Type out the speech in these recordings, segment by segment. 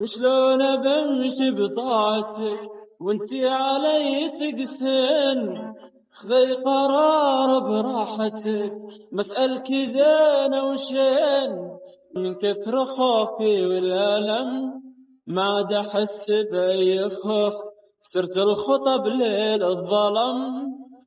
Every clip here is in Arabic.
شلون بمشي بطاعتك وانتي علي تقسن؟ خذي قرار براحتك، مسألك زين وشين. من كثر خوفي والألم ما عاد أحس بأي خوف، صرت الخطب ليل الظلم،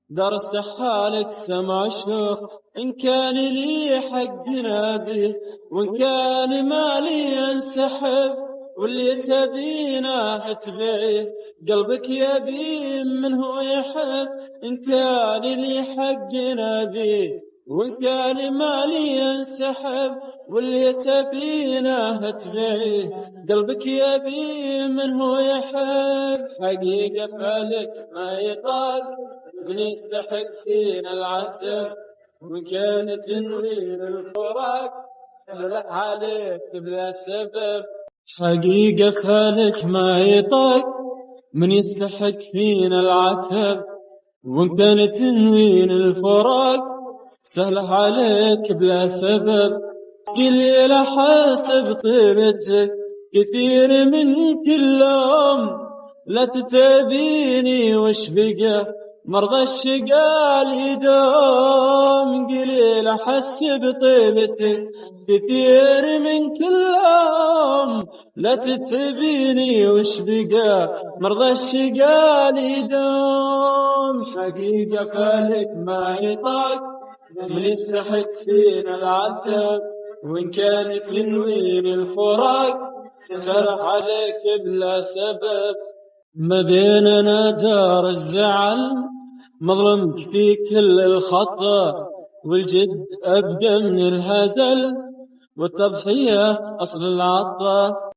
درست حالك سمع شوف. إن كان لي حق نادي وإن كان مالي انسحب، واللي تبينه تبعي قلبك يبي من هو يحب. إن كان لي حق نادي وإن كان مالي ينسحب، واللي تبينه تبعي قلبك يبي من هو يحب. حقيقة فعلك ما يطاق من يستحق فينا العتب، وإن كان تنوين الفراق سلح عليك بلا سبب. حقيقة فعلك ما يطاق من يستحق فينا العتب، وإن كان تنوين الفراق سهلة عليك بلا سبب. قليل أحاسب طيبتك كثير من كل يوم، لا تتبيني وش بقى مرضى الشقال يدوم. قليل أحسب طيبتك كثير من كل يوم، لا تتبيني وش بقى مرضى الشقال يدوم. حقيقة فالك ما يطاق من يستحق فينا العتب، وإن كان تنوين الفراق سرح عليك بلا سبب. ما بيننا دار الزعل مظلمك في كل الخطأ، والجد أبقى من الهزل والتضحية أصل العطاء.